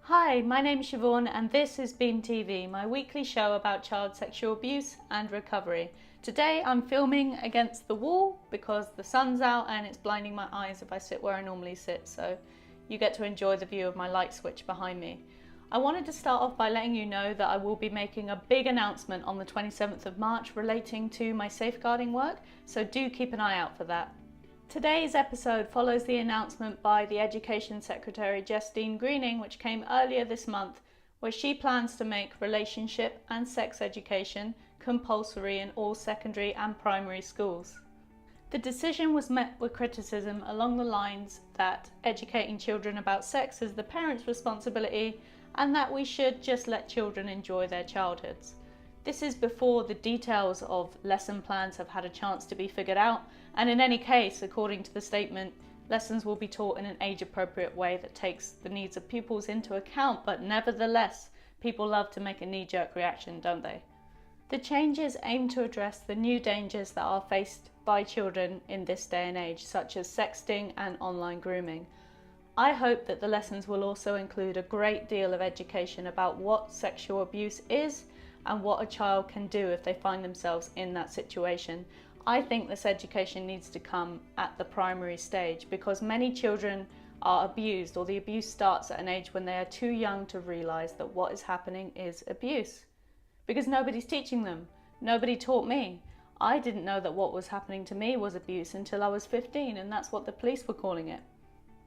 Hi, my name is Siobhan and this is Beam TV, my weekly show about child sexual abuse and recovery. Today I'm filming against the wall because the sun's out and it's blinding my eyes if I sit where I normally sit, so you get to enjoy the view of my light switch behind me. I wanted to start off by letting you know that I will be making a big announcement on the 27th of March relating to my safeguarding work, so do keep an eye out for that. Today's episode follows the announcement by the Education Secretary Justine Greening, which came earlier this month, where she plans to make relationship and sex education compulsory in all secondary and primary schools. The decision was met with criticism along the lines that educating children about sex is the parents' responsibility and that we should just let children enjoy their childhoods. This is before the details of lesson plans have had a chance to be figured out, and in any case, according to the statement, lessons will be taught in an age-appropriate way that takes the needs of pupils into account, but nevertheless, people love to make a knee-jerk reaction, don't they? The changes aim to address the new dangers that are faced by children in this day and age, such as sexting and online grooming. I hope that the lessons will also include a great deal of education about what sexual abuse is and what a child can do if they find themselves in that situation. I think this education needs to come at the primary stage because many children are abused, or the abuse starts at an age when they are too young to realise that what is happening is abuse. Because nobody's teaching them. Nobody taught me. I didn't know that what was happening to me was abuse until I was 15, and that's what the police were calling it.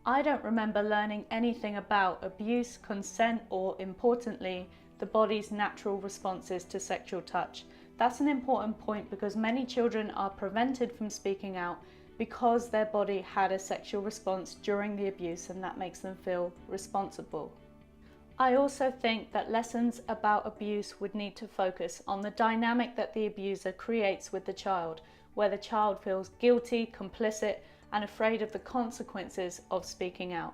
I don't remember learning anything about abuse, consent, or, importantly, the body's natural responses to sexual touch. That's an important point because many children are prevented from speaking out because their body had a sexual response during the abuse, and that makes them feel responsible. I also think that lessons about abuse would need to focus on the dynamic that the abuser creates with the child, where the child feels guilty, complicit, and afraid of the consequences of speaking out.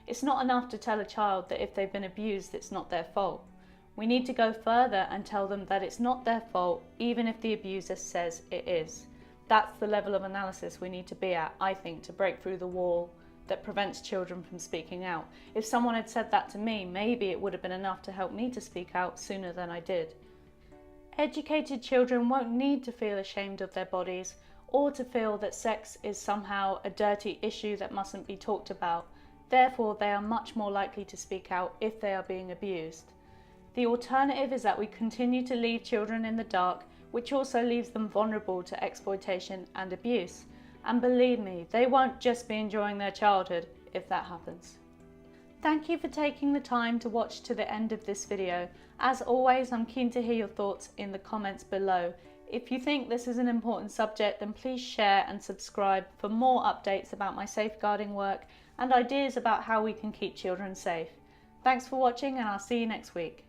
It's not enough to tell a child that if they've been abused, it's not their fault. We need to go further and tell them that it's not their fault, even if the abuser says it is. That's the level of analysis we need to be at, I think, to break through the wall that prevents children from speaking out. If someone had said that to me, maybe it would have been enough to help me to speak out sooner than I did. Educated children won't need to feel ashamed of their bodies or to feel that sex is somehow a dirty issue that mustn't be talked about. Therefore, they are much more likely to speak out if they are being abused. The alternative is that we continue to leave children in the dark, which also leaves them vulnerable to exploitation and abuse. And believe me, they won't just be enjoying their childhood if that happens. Thank you for taking the time to watch to the end of this video. As always, I'm keen to hear your thoughts in the comments below. If you think this is an important subject, then please share and subscribe for more updates about my safeguarding work and ideas about how we can keep children safe. Thanks for watching, and I'll see you next week.